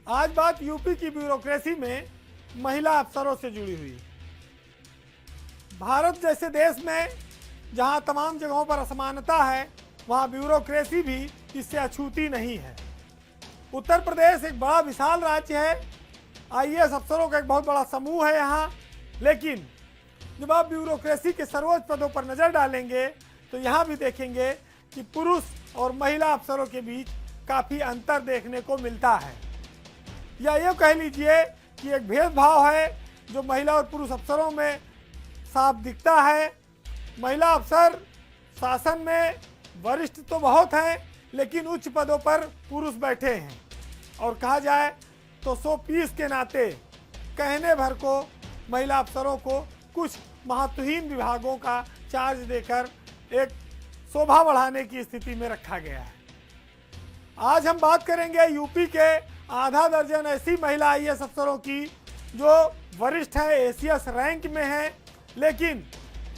आज बात यूपी की ब्यूरोक्रेसी में महिला अफसरों से जुड़ी हुई। भारत जैसे देश में जहां तमाम जगहों पर असमानता है, वहां ब्यूरोक्रेसी भी इससे अछूती नहीं है। उत्तर प्रदेश एक बड़ा विशाल राज्य है, आईएएस अफसरों का एक बहुत बड़ा समूह है यहाँ। लेकिन जब आप ब्यूरोक्रेसी के सर्वोच्च पदों पर नजर डालेंगे तो यहाँ भी देखेंगे कि पुरुष और महिला अफसरों के बीच काफ़ी अंतर देखने को मिलता है, या ये कह लीजिए कि एक भेदभाव है जो महिला और पुरुष अफसरों में साफ दिखता है। महिला अफसर शासन में वरिष्ठ तो बहुत हैं, लेकिन उच्च पदों पर पुरुष बैठे हैं, और कहा जाए तो 120 के नाते कहने भर को महिला अफसरों को कुछ महत्वहीन विभागों का चार्ज देकर एक शोभा बढ़ाने की स्थिति में रखा गया है। आज हम बात करेंगे यूपी के आधा दर्जन ऐसी महिला आईएएस अफसरों की जो वरिष्ठ हैं, एसीएस रैंक में हैं, लेकिन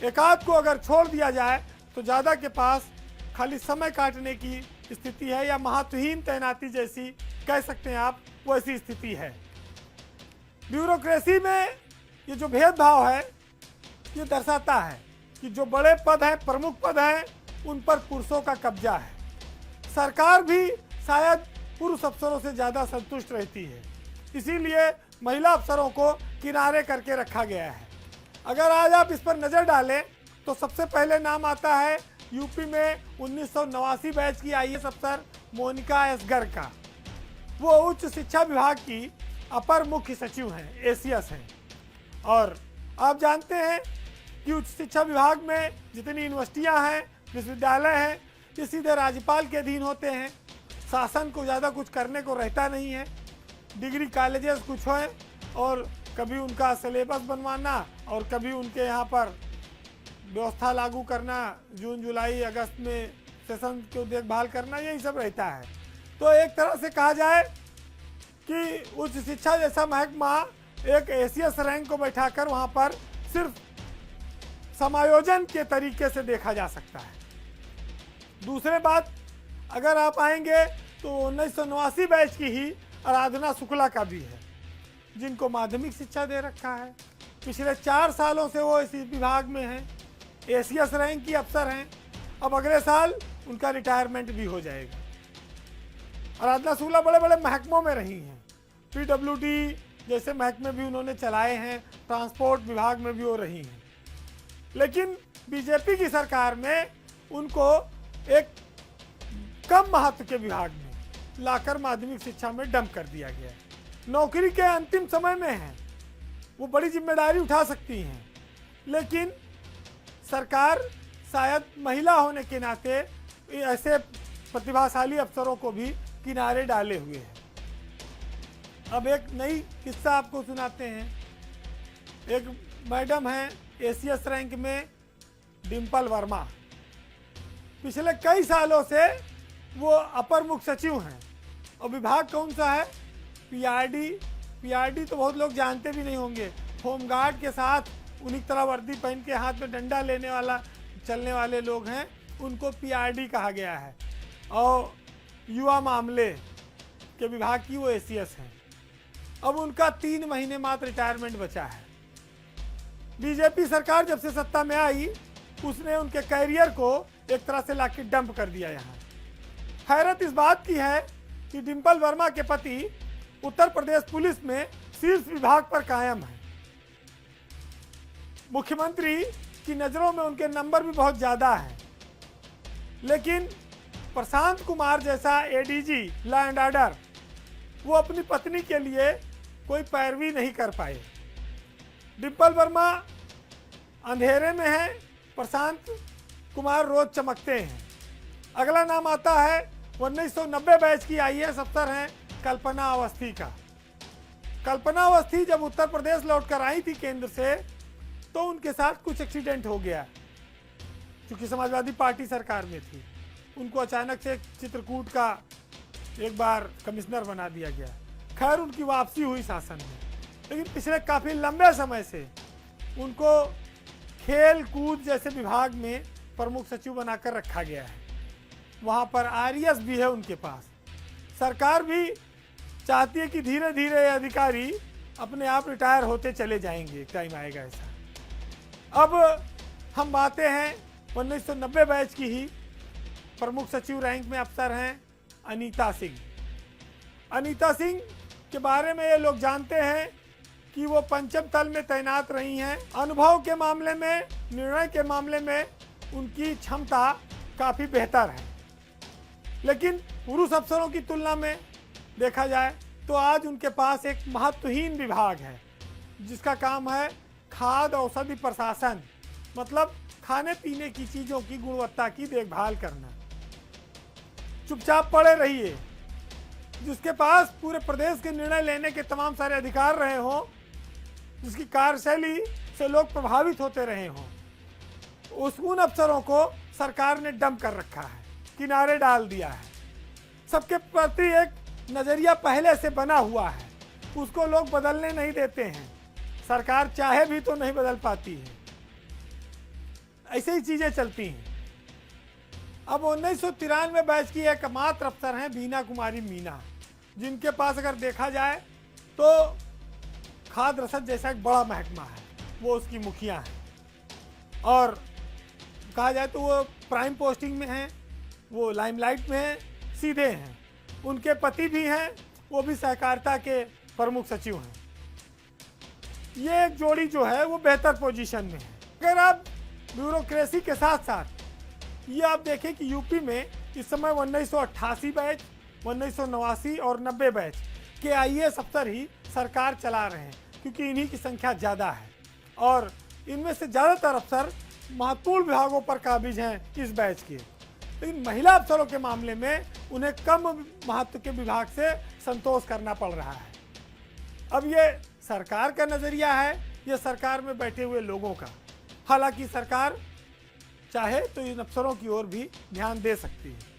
एकाध को अगर छोड़ दिया जाए तो ज़्यादा के पास खाली समय काटने की स्थिति है, या महत्वहीन तैनाती जैसी कह सकते हैं आप, वैसी स्थिति है। ब्यूरोक्रेसी में ये जो भेदभाव है ये दर्शाता है कि जो बड़े पद हैं, प्रमुख पद हैं, उन पर पुरुषों का कब्जा है। सरकार भी शायद पुरुष अफसरों से ज़्यादा संतुष्ट रहती है, इसीलिए महिला अफसरों को किनारे करके रखा गया है। अगर आज आप इस पर नज़र डालें तो सबसे पहले नाम आता है यूपी में 1989 बैच की आईएएस अफसर मोनिका एस गर्ग का। वो उच्च शिक्षा विभाग की अपर मुख्य सचिव हैं, एसीएस हैं। और आप जानते हैं कि उच्च शिक्षा विभाग में जितनी यूनिवर्सिटियां हैं, विश्वविद्यालय हैं, ये सीधे राज्यपाल के अधीन होते हैं। शासन को ज़्यादा कुछ करने को रहता नहीं है। डिग्री कॉलेजेस कुछ हैं, और कभी उनका सिलेबस बनवाना और कभी उनके यहाँ पर व्यवस्था लागू करना, जून जुलाई अगस्त में सेशन को देखभाल करना, यही सब रहता है। तो एक तरह से कहा जाए कि उच्च शिक्षा जैसा महकमा एक एसीएस रैंक को बैठाकर वहाँ पर सिर्फ समायोजन के तरीके से देखा जा सकता है। दूसरे बात अगर आप आएंगे तो 1989 बैच की ही आराधना शुक्ला का भी है, जिनको माध्यमिक शिक्षा दे रखा है। पिछले 4 सालों से वो इसी विभाग में हैं, एसीएस रैंक की अफसर हैं। अब अगले साल उनका रिटायरमेंट भी हो जाएगा। आराधना शुक्ला बड़े बड़े महकमों में रही हैं, पीडब्ल्यूडी जैसे महकमे भी उन्होंने चलाए हैं, ट्रांसपोर्ट विभाग में भी वो रही हैं। लेकिन बीजेपी की सरकार में उनको एक कम महत्व के विभाग में लाकर माध्यमिक शिक्षा में डंप कर दिया गया है। नौकरी के अंतिम समय में हैं, वो बड़ी जिम्मेदारी उठा सकती हैं, लेकिन सरकार शायद महिला होने के नाते ऐसे प्रतिभाशाली अफसरों को भी किनारे डाले हुए है। अब एक नई किस्सा आपको सुनाते हैं। एक मैडम हैं एसीएस रैंक में, डिम्पल वर्मा। पिछले कई सालों से वो अपर मुख्य सचिव हैं, और विभाग कौन सा है? पीआरडी। पीआरडी तो बहुत लोग जानते भी नहीं होंगे। होमगार्ड के साथ उन्हीं तरह वर्दी पहन के हाथ में डंडा लेने वाला चलने वाले लोग हैं, उनको पीआरडी कहा गया है। और युवा मामले के विभाग की वो एसीएस हैं। अब उनका 3 महीने मात्र रिटायरमेंट बचा है। बीजेपी सरकार जब से सत्ता में आई, उसने उनके कैरियर को एक तरह से लाके डंप कर दिया यहाँ। हैरत इस बात की है कि डिम्पल वर्मा के पति उत्तर प्रदेश पुलिस में शीर्ष विभाग पर कायम है। मुख्यमंत्री की नज़रों में उनके नंबर भी बहुत ज़्यादा हैं, लेकिन प्रशांत कुमार जैसा एडीजी लॉ एंड ऑर्डर, वो अपनी पत्नी के लिए कोई पैरवी नहीं कर पाए। डिम्पल वर्मा अंधेरे में है, प्रशांत कुमार रोज चमकते हैं। अगला नाम आता है 1990 बैच की आईएएस अफसर हैं कल्पना अवस्थी का। कल्पना अवस्थी जब उत्तर प्रदेश लौटकर आई थी केंद्र से, तो उनके साथ कुछ एक्सीडेंट हो गया। क्योंकि समाजवादी पार्टी सरकार में थी, उनको अचानक से चित्रकूट का एक बार कमिश्नर बना दिया गया। खैर उनकी वापसी हुई शासन में, लेकिन पिछले काफ़ी लंबे समय से उनको खेल कूद जैसे विभाग में प्रमुख सचिव बनाकर रखा गया है। वहाँ पर आरएएस भी है उनके पास। सरकार भी चाहती है कि धीरे धीरे ये अधिकारी अपने आप रिटायर होते चले जाएंगे, एक टाइम आएगा ऐसा। अब हम बातें हैं 1990 बैच की ही। प्रमुख सचिव रैंक में अफसर हैं अनीता सिंह। अनीता सिंह के बारे में ये लोग जानते हैं कि वो पंचम तल में तैनात रही हैं। अनुभव के मामले में, निर्णय के मामले में उनकी क्षमता काफ़ी बेहतर है, लेकिन पुरुष अफसरों की तुलना में देखा जाए तो आज उनके पास एक महत्वहीन विभाग है जिसका काम है खाद्य औषधि प्रशासन, मतलब खाने पीने की चीज़ों की गुणवत्ता की देखभाल करना। चुपचाप पड़े रहिए। जिसके पास पूरे प्रदेश के निर्णय लेने के तमाम सारे अधिकार रहे हों, जिसकी कार्यशैली से लोग प्रभावित होते रहे हों, उन अफसरों को सरकार ने डंप कर रखा है, किनारे डाल दिया है। सबके प्रति एक नज़रिया पहले से बना हुआ है, उसको लोग बदलने नहीं देते हैं। सरकार चाहे भी तो नहीं बदल पाती है, ऐसे ही चीज़ें चलती हैं। अब 1993 बैच की एकमात्र अफसर हैं बीना कुमारी मीना, जिनके पास अगर देखा जाए तो खाद्य रसद जैसा एक बड़ा महकमा है, वो उसकी मुखिया हैं। और कहा जाए तो वो प्राइम पोस्टिंग में हैं, वो लाइमलाइट में हैं, सीधे हैं। उनके पति भी हैं, वो भी सहकारिता के प्रमुख सचिव हैं। ये एक जोड़ी जो है वो बेहतर पोजीशन में है। अगर आप ब्यूरोक्रेसी के साथ साथ ये आप देखें कि यूपी में इस समय 1988 बैच, 1989 और 90 बैच के आईएएस अफसर ही सरकार चला रहे हैं, क्योंकि इन्हीं की संख्या ज़्यादा है और इनमें से ज़्यादातर अफसर महत्वपूर्ण विभागों पर काबिज हैं इस बैच के। लेकिन महिला अफसरों के मामले में उन्हें कम महत्व के विभाग से संतोष करना पड़ रहा है। अब ये सरकार का नज़रिया है, ये सरकार में बैठे हुए लोगों का। हालांकि सरकार चाहे तो इन अफसरों की ओर भी ध्यान दे सकती है।